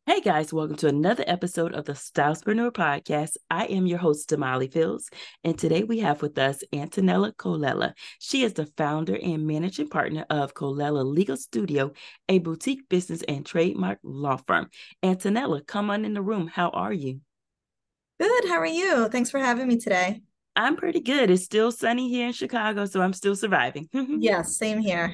Hey guys, welcome to another episode of the Stylistpreneur Podcast. I am your host, Damali Fils, and today we have with us Antonella Colella. She is the founder and managing partner of Colella Legal Studio, a boutique business and trademark law firm. Antonella, come on in the room. How are you? Good. How are you? Thanks for having me today. I'm pretty good. It's still sunny here in Chicago, so I'm still surviving. Yes, same here.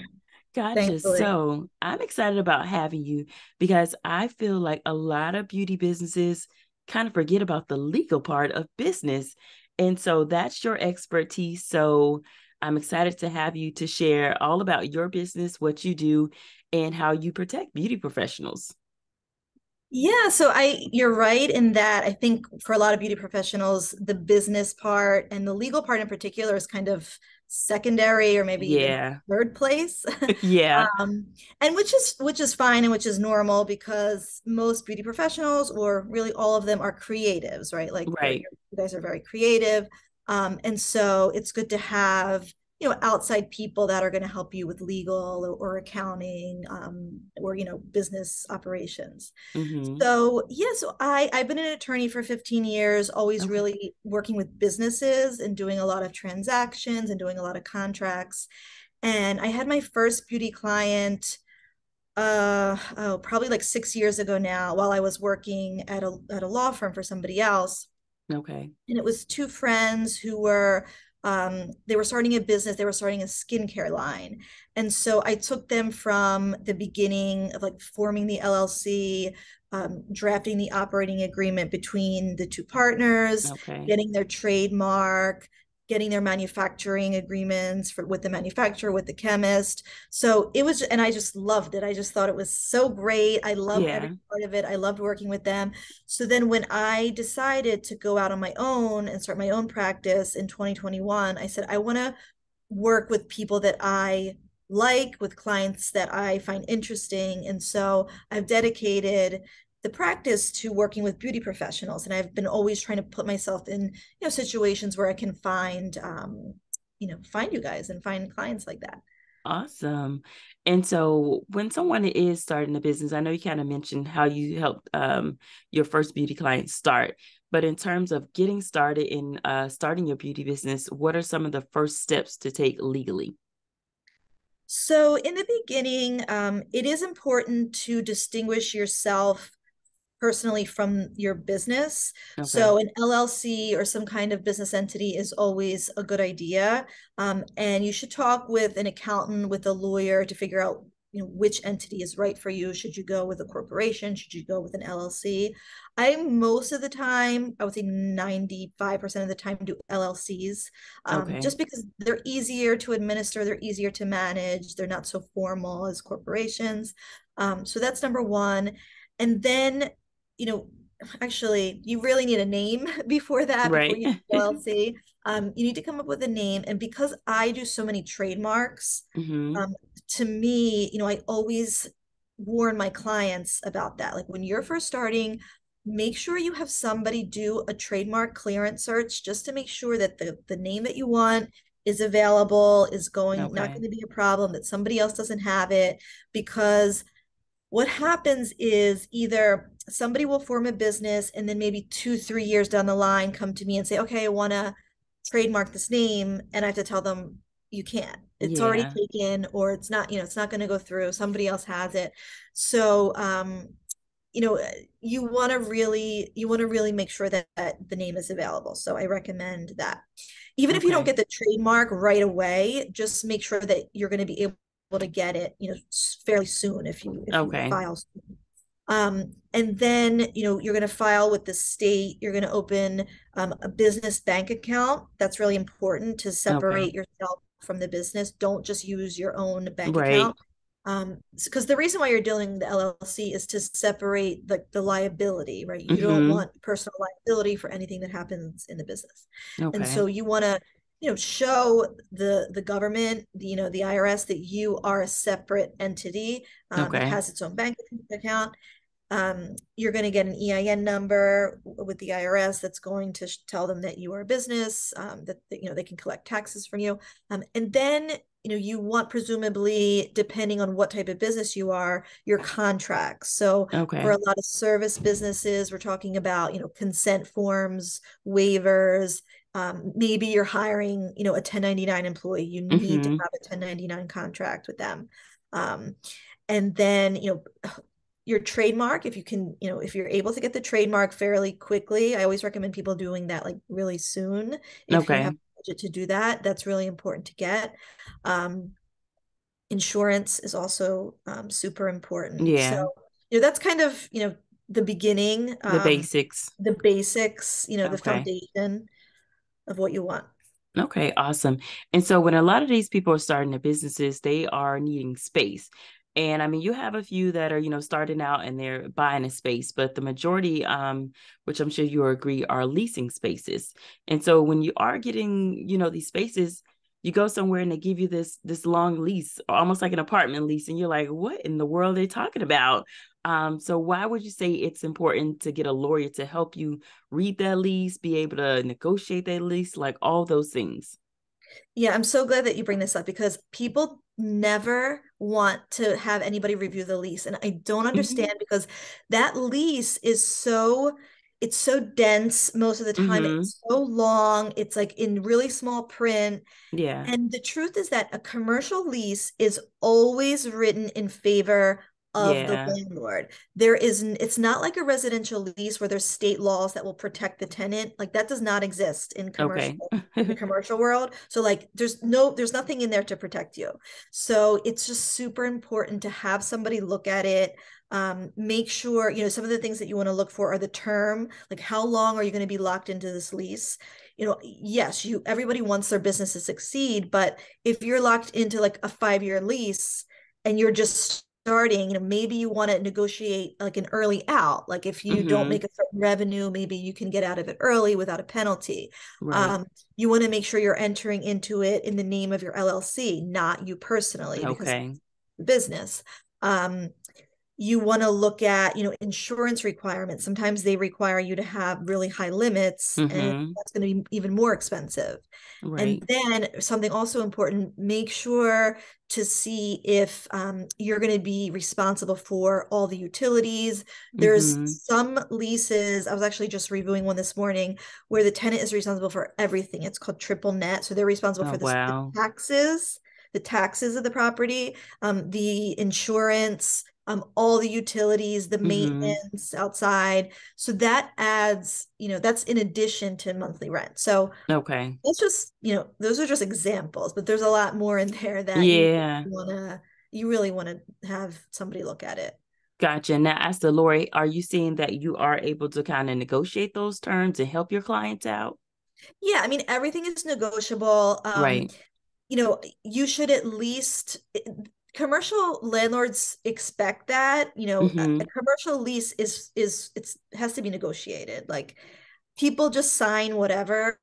Gotcha. Thankfully. So I'm excited about having you because I feel like a lot of beauty businesses kind of forget about the legal part of business. And so that's your expertise. So I'm excited to have you to share all about your business, what you do, and how you protect beauty professionals. Yeah, so you're right in that I think for a lot of beauty professionals, the business part and the legal part in particular is kind of secondary or maybe even Yeah. third place. Yeah. And which is fine and which is normal because most beauty professionals or really all of them are creatives, right? Like Right. you guys are very creative. And so it's good to have outside people that are going to help you with legal or accounting or business operations. Mm-hmm. So I've been an attorney for 15 years, always Okay. really working with businesses and doing a lot of transactions and doing a lot of contracts. And I had my first beauty client probably like 6 years ago now, while I was working at a law firm for somebody else. Okay. And it was two friends who were they were starting a business, they were starting a skincare line. And so I took them from the beginning of like forming the LLC, drafting the operating agreement between the two partners, Okay. getting their trademark, getting their manufacturing agreements with the manufacturer, with the chemist. So it was, and I just loved it. I just thought it was so great. I loved every Yeah. part of it. I loved working with them. So then when I decided to go out on my own and start my own practice in 2021, I said, I want to work with people that I like, with clients that I find interesting. And so I've dedicated the practice to working with beauty professionals. And I've been always trying to put myself in, situations where I can find you guys and find clients like that. Awesome. And so when someone is starting a business, I know you kind of mentioned how you helped your first beauty client start, but in terms of getting started in starting your beauty business, what are some of the first steps to take legally? So in the beginning, it is important to distinguish yourself personally from your business. Okay. So an LLC or some kind of business entity is always a good idea. And you should talk with an accountant, with a lawyer to figure out which entity is right for you. Should you go with a corporation? Should you go with an LLC? I most of the time, I would say 95% of the time, do LLCs, Okay. just because they're easier to administer, they're easier to manage, they're not so formal as corporations. So that's number one. And then you know, actually, you really need a name before that, before Right. you do LLC. You need to come up with a name. And because I do so many trademarks, Hmm. to me, I always warn my clients about that. Like when you're first starting, make sure you have somebody do a trademark clearance search just to make sure that the name that you want is available, is not Okay. going to be a problem, that somebody else doesn't have it, because what happens is either somebody will form a business and then maybe 2, 3 years down the line come to me and say, okay, I want to trademark this name. And I have to tell them, you can't. It's already Yeah. taken, or it's not, it's not going to go through. Somebody else has it. So, you know, you want to really make sure that the name is available. So I recommend that. Even if you don't Okay. get the trademark right away, just make sure that you're going to be able to get it, fairly soon if you Okay. file soon. And then, you're going to file with the state. You're going to open a business bank account. That's really important to Okay. separate yourself from the business. Don't just use your own bank Right. account. Because the reason why you're doing the LLC is to separate the liability, right? You don't Hmm. want personal liability for anything that happens in the business. And Okay. so you want to, show the government, the IRS, that you are a separate entity that Okay. has its own bank account. You're going to get an EIN number with the IRS that's going to tell them that you are a business, that they can collect taxes from you. And then you want, presumably, depending on what type of business you are, your contracts. So for Okay. a lot of service businesses, we're talking about, consent forms, waivers. Maybe you're hiring, a 1099 employee. You need to Mm-hmm. have a 1099 contract with them. Um, and then, your trademark, if you can, if you're able to get the trademark fairly quickly, I always recommend people doing that like really soon. If you have Okay. budget to do that, that's really important to get. Um, Insurance is also super important. So, Yeah. that's kind of, the beginning, The basics. the basics, the Okay. foundation of what you want. Okay, awesome. And so when a lot of these people are starting their businesses, they are needing space. And I mean, you have a few that are, starting out and they're buying a space, but the majority, which I'm sure you agree, are leasing spaces. And so when you are getting, these spaces, you go somewhere and they give you this long lease, almost like an apartment lease, and you're like, what in the world are they talking about? So why would you say it's important to get a lawyer to help you read that lease, be able to negotiate that lease, like all those things? Yeah, I'm so glad that you bring this up because people never want to have anybody review the lease. And I don't Hmm. understand because that lease is it's so dense most of the time. Hmm. It's so long. It's like in really small print. Yeah. And the truth is that a commercial lease is always written in favor of the Yeah. landlord. It's not like a residential lease where there's state laws that will protect the tenant. Like that does not exist Okay. in the commercial world. So like there's nothing in there to protect you. So it's just super important to have somebody look at it. Make sure, some of the things that you want to look for are the term, like how long are you going to be locked into this lease? Yes, everybody wants their business to succeed, but if you're locked into like a 5-year lease and you're just starting, maybe you want to negotiate like an early out. Like if you don't Hmm. make a certain revenue, maybe you can get out of it early without a penalty. Right. Um, you want to make sure you're entering into it in the name of your LLC, not you personally, because it's Okay. business. Um, you want to look at, insurance requirements. Sometimes they require you to have really high limits, and Hmm. that's going to be even more expensive. And Right. then something also important, make sure to see if you're going to be responsible for all the utilities. There's Hmm. some leases, I was actually just reviewing one this morning, where the tenant is responsible for everything. It's called triple net. So they're responsible Oh, for wow. the taxes of the property, the insurance, all the utilities, the Hmm. maintenance outside. So that adds, that's in addition to monthly rent. So Okay. that's just, those are just examples, but there's a lot more in there that Yeah. you really want to have somebody look at it. Gotcha. Now, as the lawyer, are you seeing that you are able to kind of negotiate those terms and help your clients out? Yeah, I mean, everything is negotiable. Right. You should at least, commercial landlords expect that, a Hmm. commercial lease it's has to be negotiated. Like people just sign whatever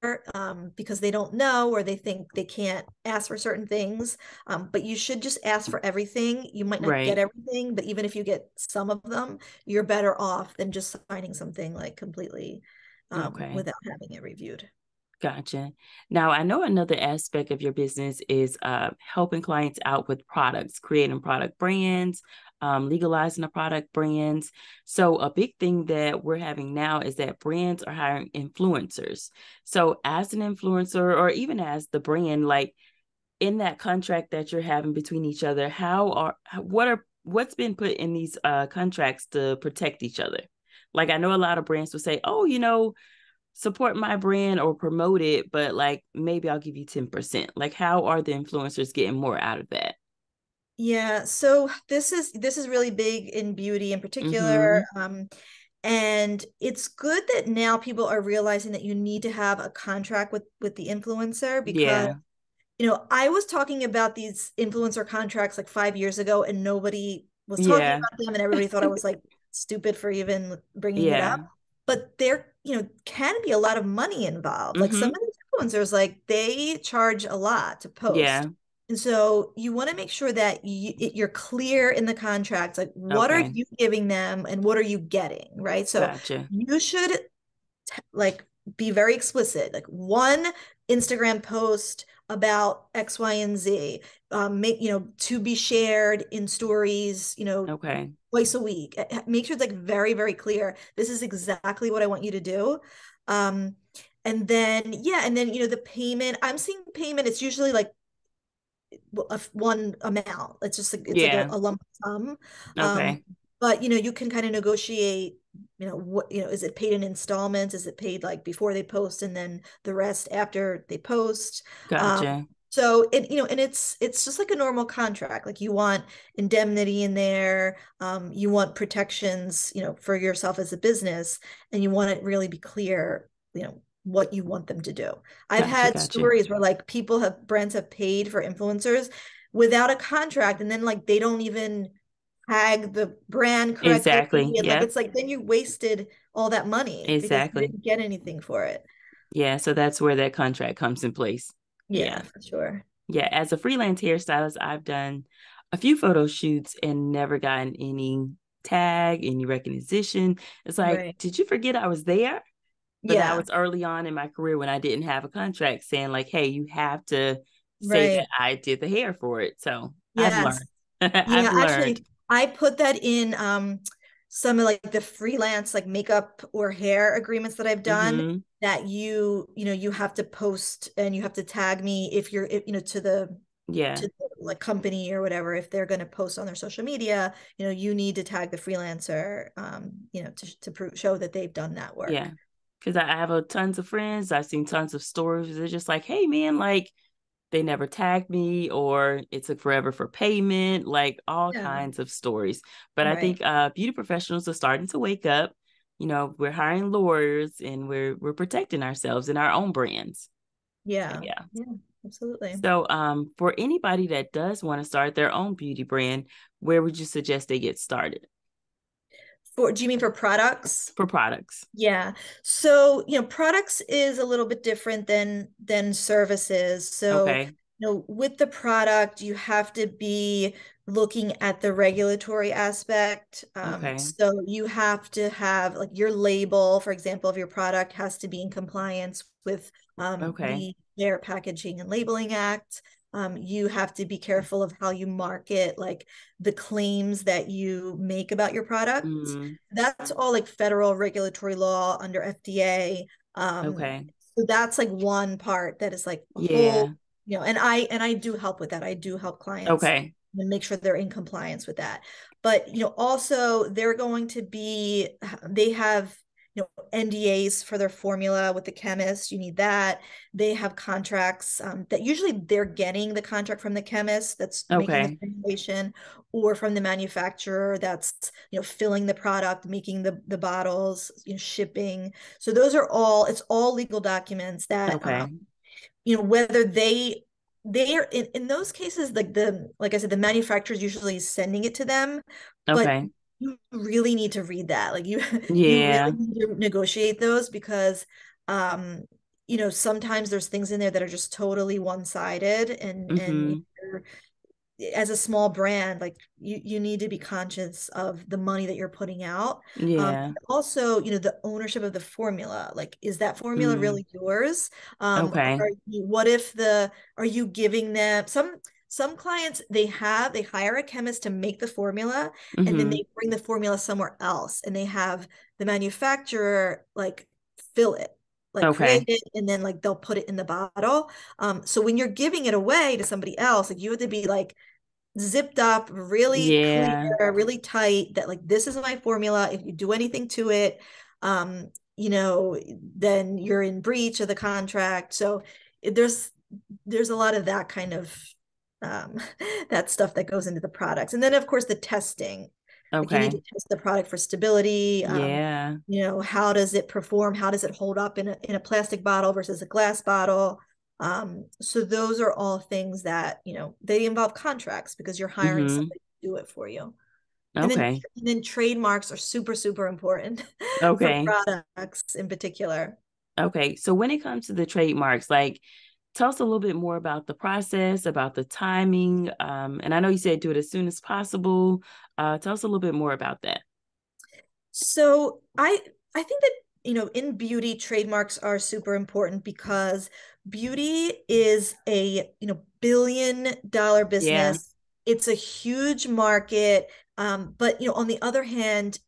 because they don't know or they think they can't ask for certain things. But you should just ask for everything. You might not get Right. everything, but even if you get some of them, you're better off than just signing something like completely Okay. without having it reviewed. Gotcha. Now, I know another aspect of your business is helping clients out with products, creating product brands, legalizing the product brands. So, a big thing that we're having now is that brands are hiring influencers. So, as an influencer, or even as the brand, like in that contract that you're having between each other, what's been put in these contracts to protect each other? Like, I know a lot of brands will say, oh, support my brand or promote it, but like maybe I'll give you 10%. Like, how are the influencers getting more out of that? Yeah, so this is really big in beauty in particular. Mm-hmm. And it's good that now people are realizing that you need to have a contract with the influencer because Yeah. I was talking about these influencer contracts like 5 years ago, and nobody was talking Yeah. about them, and everybody thought I was like stupid for even bringing it up. Yeah. But there, can be a lot of money involved. Like some Mm-hmm. of these influencers, like they charge a lot to post. Yeah. And so you want to make sure that you're clear in the contracts, like what are Okay. you giving them and what are you getting, right? So Gotcha. you should like be very explicit. Like one Instagram post about X, Y, and Z. Make, to be shared in stories, Okay. twice a week. Make sure it's like very, very clear. This is exactly what I want you to do. And then, the payment, I'm seeing payment, it's usually like one amount. It's just like, it's like Yeah. a lump sum. Okay. But you can kind of negotiate, is it paid in installments? Is it paid like before they post and then the rest after they post? Gotcha. So and it's just like a normal contract. Like you want indemnity in there, you want protections, for yourself as a business, and you want it really be clear, what you want them to do. I've Gotcha. had Gotcha. stories where like brands have paid for influencers without a contract, and then like they don't even tag the brand correctly. Exactly. And like Yep. it's like then you wasted all that money because you Exactly. didn't get anything for it. Yeah. So that's where that contract comes in place. Yeah, Yeah. for sure. Yeah. As a freelance hairstylist, I've done a few photo shoots and never gotten any tag, any recognition. It's like, Right. did you forget I was there? But that Yeah. was early on in my career when I didn't have a contract saying, like, hey, you have to say that Right. I did the hair for it. So I've Yes. learned. I've Yeah, learned. actually, I put that in some of like the freelance like makeup or hair agreements that I've done, Mm-hmm. that you have to post and you have to tag me if you're if, Yeah. to the like company or whatever, if they're going to post on their social media, you need to tag the freelancer, show that they've done that Yeah. work. Because I have a tons of friends. I've seen tons of stories. They're just like, hey, man, like, they never tagged me or it took forever for payment, like all Yeah. kinds of stories. But I Right. think beauty professionals are starting to wake up. We're hiring lawyers and we're protecting ourselves and our own brands. So Yeah. yeah. Yeah, absolutely. So for anybody that does want to start their own beauty brand, where would you suggest they get started Do you mean for products? for products? Yeah. So, products is a little bit different than services. So, Okay. with the product, you have to be looking at the regulatory aspect. Okay. So you have to have like your label, for example, of your product has to be in compliance with Okay. the Fair Packaging and Labeling Act. You have to be careful of how you market, like the claims that you make about your product. Mm, That's all like federal regulatory law under FDA. okay. So that's like one part that is like a whole, Yeah. and I do help with that. I do help clients Okay. and make sure they're in compliance with that. But also they're going to be, they have NDAs for their formula with the chemist. You need that. They have contracts that usually they're getting the contract from the chemist that's making the Okay. formulation, or from the manufacturer that's filling the product, making the bottles, shipping. So those are all, it's all legal documents that Okay. whether they are in those cases, like I said, the manufacturer is usually sending it to them, but Okay. you really need to read that. Like you you really Yeah. need to negotiate those, because um sometimes there's things in there that are just totally one-sided, and Mm-hmm. as a small brand, like you need to be conscious of the money that you're putting out. Yeah. Also, the ownership of the formula. Like, is that formula Mm. really yours? Okay. What if are you giving them some clients, they hire a chemist to make the formula, and then Mm-hmm. they bring the formula somewhere else and they have the manufacturer like fill it, like create Okay. it, and then like they'll put it in the bottle. So when you're giving it away to somebody else, like you have to be like zipped up, really clear, Yeah. really tight, that like this is my formula. If you do anything to it, um, then you're in breach of the contract. So there's a lot of that kind of um that stuff that goes into the products. And then of course the testing. Like you need to Okay. test the product for stability. Yeah. How does it perform? How does it hold up in a plastic bottle versus a glass bottle? So those are all things that, they involve contracts because you're hiring Mm-hmm. somebody to do it for you. And then Okay. and then trademarks are super, super important for Okay. products in particular. Okay. So when it comes to the trademarks, like tell us a little bit more about the process, about the timing. And I know you said do it as soon as possible. Tell us a little bit more about that. So I think that, in beauty, trademarks are super important because beauty is a, billion-dollar Yeah. business. It's a huge market. But on the other hand,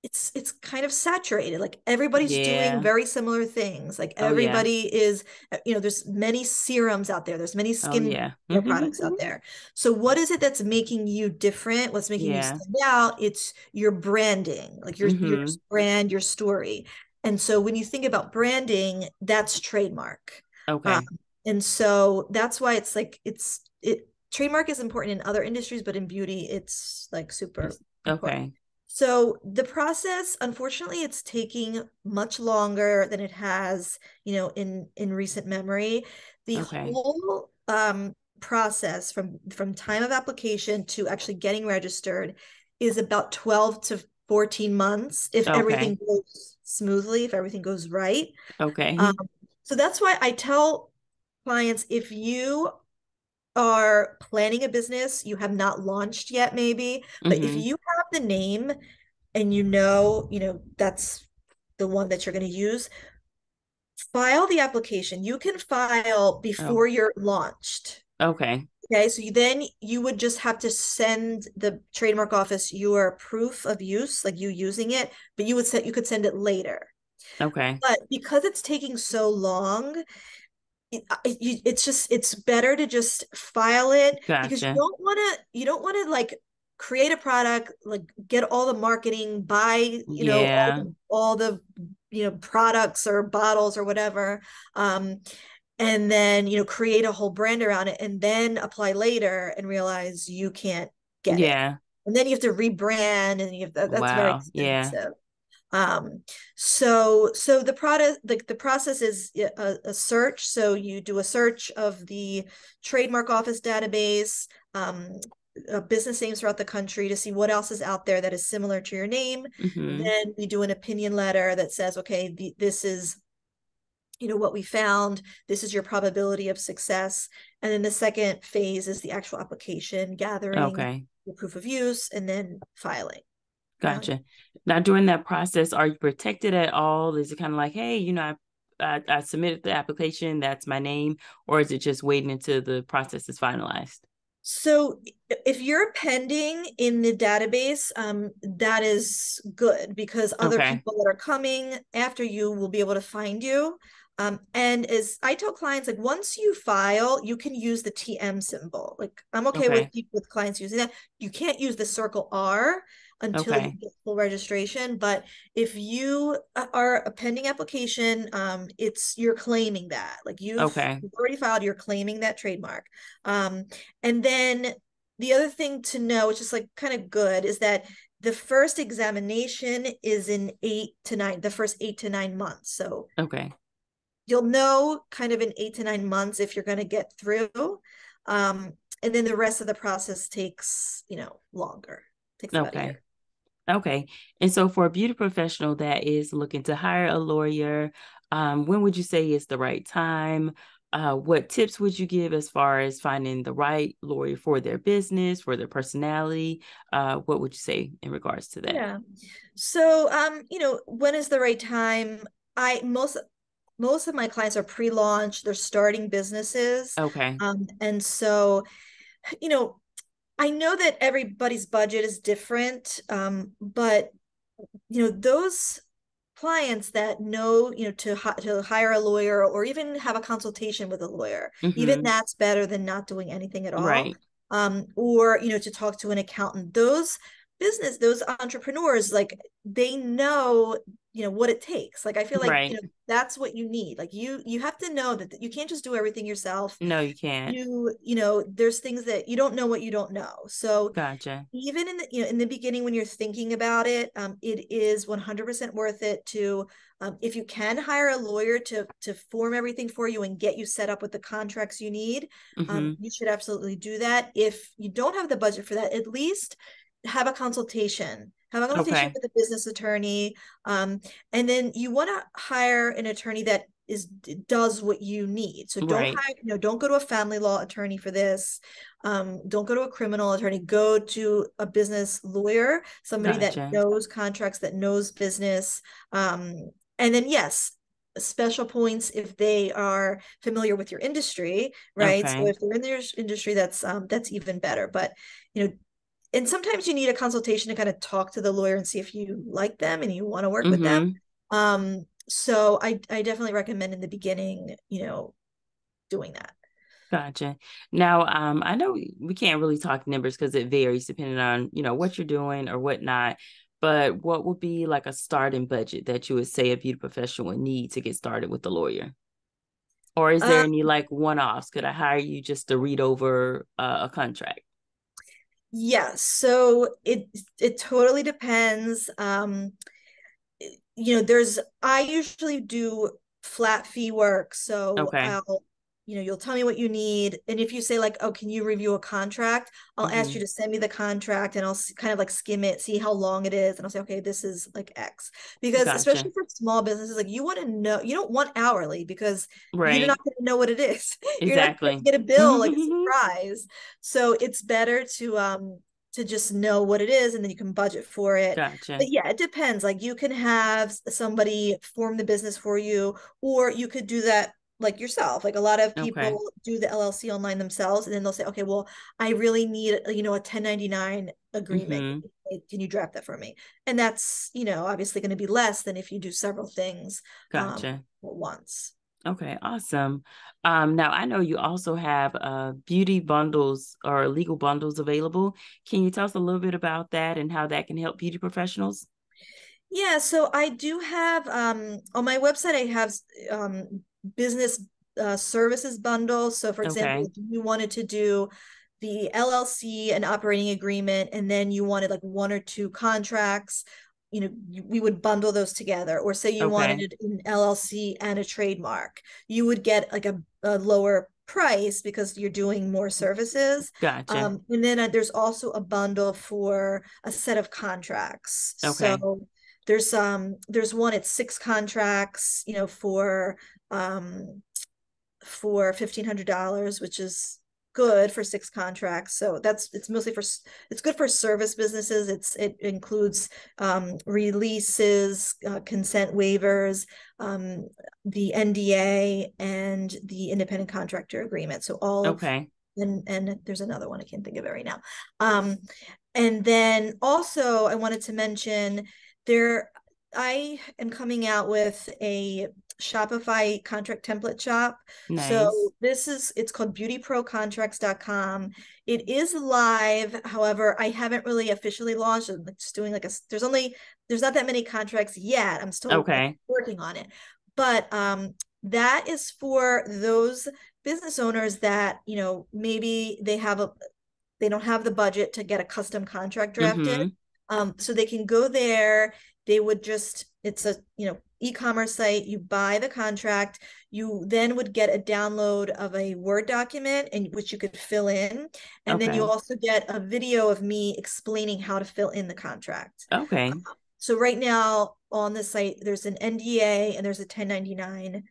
it's kind of saturated. Like everybody's doing Yeah. very similar things. Like Oh yeah. everybody is, there's many serums out there. There's many Oh skin yeah. care products out there. So what is it that's making you different? What's making you Yeah. stand out? It's your branding, like your Mm-hmm. brand, your story. And so when you think about branding, that's trademark. Um, Okay. and so that's why it's like trademark is important in other industries, but in beauty, it's like super important. Okay. So the process, unfortunately, it's taking much longer than it has, in recent memory. The Okay. whole process from time of application to actually getting registered is about 12 to 14 months if Okay. everything goes smoothly, if everything goes right. Um, Okay. so that's why I tell clients, if you are planning a business, you have not launched yet, maybe, but if Mm-hmm. you have the name and that's the one that you're going to use, file the application. You can file Oh, before you're launched. okay. Okay, so then you would just have to send the trademark office your proof of use, like you using it, but you could send it later. Okay. But because it's taking so long, it's better to just file it, because Gotcha. you don't want to like create a product, like get all the marketing, buy Yeah. all the products or bottles or whatever, and then create a whole brand around it and then apply later and realize you can't get it, Yeah. and then you have to rebrand, and that's very Wow. Yeah. expensive. So the process is a search. So you do a search of the trademark office database, business names throughout the country to see what else is out there that is similar to your name. Mm-hmm. Then we do an opinion letter that says, okay, this is what we found. This is your probability of success. And then the second phase is the actual application, gathering Okay. the proof of use, and then filing. Yeah. Gotcha. Now, during that process, are you protected at all? Is it kind of like, hey, I submitted the application, that's my name, or is it just waiting until the process is finalized? So if you're pending in the database, that is good, because other Okay. people that are coming after you will be able to find you. And as I tell clients, like once you file, you can use the TM symbol. Like I'm okay with Okay. with clients using that. You can't use the circle R until you Okay. get full registration. But if you are a pending application, you're claiming that. Like Okay. you've already filed, you're claiming that trademark. And then the other thing to know, which is like kind of good, is that the first examination is in the first 8 to 9 months. So Okay. you'll know kind of in 8 to 9 months if you're going to get through. Um, and then the rest of the process takes, longer, takes about a Okay. year. Okay. And so for a beauty professional that is looking to hire a lawyer, when would you say is the right time? What tips would you give as far as finding the right lawyer for their business, for their personality? What would you say in regards to that? Yeah. So, when is the right time? I most of my clients are pre-launch, they're starting businesses. Okay. And so, you know, I know that everybody's budget is different, but those clients that know, to hire a lawyer or even have a consultation with a lawyer, even Mm-hmm. that's better than not doing anything at all. Right. Or to talk to an accountant. Those entrepreneurs, like they know what it takes. Like I feel like Right. that's what you need. Like you have to know that you can't just do everything yourself. No, you can't. There's things that you don't know what you don't know. So Gotcha. even in the beginning when you're thinking about it, it is 100% worth it to, if you can hire a lawyer to form everything for you and get you set up with the contracts you need, Mm-hmm. you should absolutely do that. If you don't have the budget for that, at least have a consultation. Have a consultation Okay. with a business attorney, and then you want to hire an attorney that does what you need. So Right. don't go to a family law attorney for this. Don't go to a criminal attorney. Go to a business lawyer, somebody that Gotcha. knows contracts, that knows business. And then yes, special points if they are familiar with your industry, right? So Okay. if they're in their industry, that's even better. But you know, and sometimes you need a consultation to kind of talk to the lawyer and see if you like them and you want to work with them. Mm-hmm. So I definitely recommend in the beginning, doing that. Gotcha. Now, I know we can't really talk numbers because it varies depending on, what you're doing or whatnot. But what would be like a starting budget that you would say a beauty professional would need to get started with the lawyer? Or is there Uh, any like one-offs? Could I hire you just to read over a contract? yeah, so it totally depends. I usually do flat fee work. So Okay. you'll tell me what you need. And if you say like, oh, can you review a contract? I'll ask you Mm-hmm. to send me the contract and I'll kind of like skim it, see how long it is. And I'll say, okay, this is like X. Because Gotcha. especially for small businesses, like you want to know, you don't want hourly because you're not Right. going to know what it is. You're not going to Exactly. get a bill like a surprise. So it's better to just know what it is and then you can budget for it. Gotcha. But yeah, it depends. Like you can have somebody form the business for you, or you could do that like yourself. Like a lot of Okay. people do the LLC online themselves, and then they'll say, okay, well, I really need, a 1099 agreement. Mm-hmm. Can you draft that for me? And that's, obviously going to be less than if you do several things Gotcha. at once. Okay, awesome. Now I know you also have beauty bundles or legal bundles available. Can you tell us a little bit about that and how that can help beauty professionals? Yeah, so I do have on my website I have business services bundles. So for example, Okay. if you wanted to do the LLC and operating agreement and then you wanted like one or two contracts, we would bundle those together. Or say you Okay. wanted an LLC and a trademark, you would get like a lower price because you're doing more services. Gotcha. And then there's also a bundle for a set of contracts. Okay. So there's one, it's six contracts, for $1,500, which is good for six contracts. So it's good for service businesses. It includes releases, consent waivers, the NDA, and the independent contractor agreement. So all of Okay. and there's another one I can't think of it right now. And then also I wanted to mention there I am coming out with a Shopify contract template shop. Nice. So it's called beautyprocontracts.com. It is live. However, I haven't really officially launched. I'm just doing there's not that many contracts yet. I'm still like Okay. working on it. But that is for those business owners that, maybe they don't have the budget to get a custom contract drafted. Mm-hmm. So they can go there. They would it's a, e-commerce site. You buy the contract. You then would get a download of a Word document and which you could fill in. And then you Okay. also get a video of me explaining how to fill in the contract. Okay. So right now on the site, there's an NDA and there's a 1099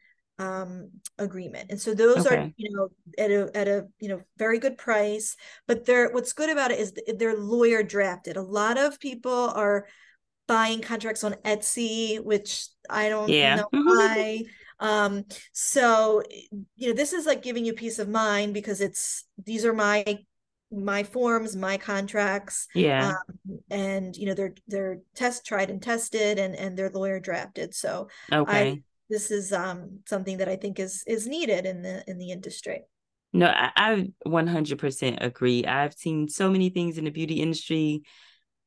agreement. And so those are, Okay. at a very good price, but what's good about it is they're lawyer drafted. A lot of people are buying contracts on Etsy, which I don't Yeah. know why. So this is like giving you peace of mind because these are my forms, my contracts, Yeah. and they're tried and tested, and they're lawyer drafted. So I Okay. this is something that I think is needed in the industry. No, I 100% agree. I've seen so many things in the beauty industry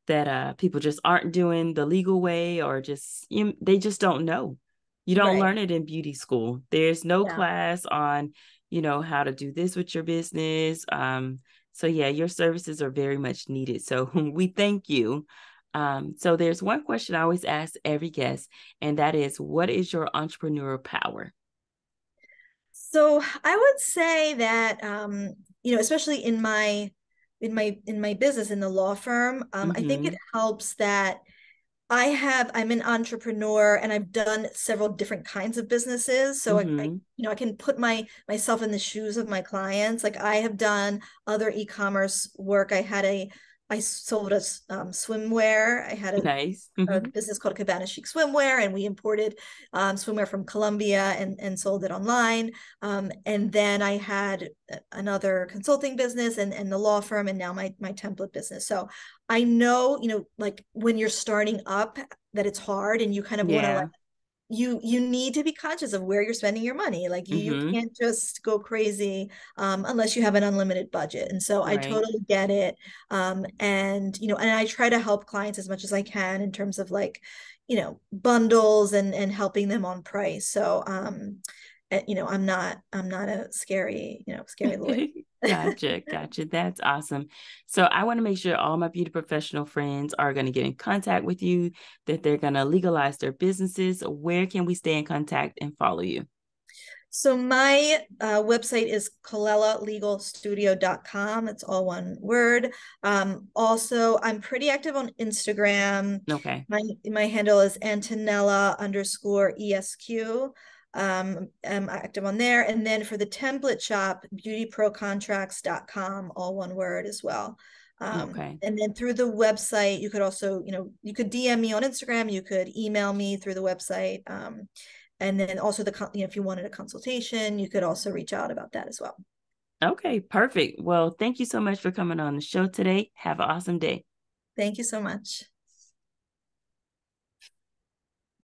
that people just aren't doing the legal way or just they just don't know. You don't Right. learn it in beauty school. There's no Yeah. class on, how to do this with your business. So yeah, your services are very much needed. So we thank you. So there's one question I always ask every guest, and that is, what is your entrepreneurial power? So I would say that especially in my business in the law firm, I think it Mm-hmm. helps that I'm an entrepreneur and I've done several different kinds of businesses. So Mm-hmm. I can put myself in the shoes of my clients. Like I have done other e-commerce work. I had a I sold us swimwear. I had Nice. a business called Cabana Chic Swimwear, and we imported swimwear from Colombia and sold it online. And then I had another consulting business and the law firm, and now my template business. So I know, like when you're starting up, that it's hard, and you kind of want to like, Yeah. you need to be conscious of where you're spending your money. Like you Mm-hmm. can't just go crazy unless you have an unlimited budget. And so I Right. totally get it. And and I try to help clients as much as I can in terms of like, bundles and helping them on price. So I'm not a scary lawyer. Gotcha. That's awesome. So I want to make sure all my beauty professional friends are going to get in contact with you, that they're going to legalize their businesses. Where can we stay in contact and follow you? So my website is colellalegalstudio.com. It's all one word. Also, I'm pretty active on Instagram. Okay. My handle is Antonella_ESQ. I'm active on there. And then for the template shop, beautyprocontracts.com, all one word as well. Okay. And then through the website, you could also, you could DM me on Instagram, you could email me through the website. And then also if you wanted a consultation, you could also reach out about that as well. Okay, perfect. Well, thank you so much for coming on the show today. Have an awesome day. Thank you so much.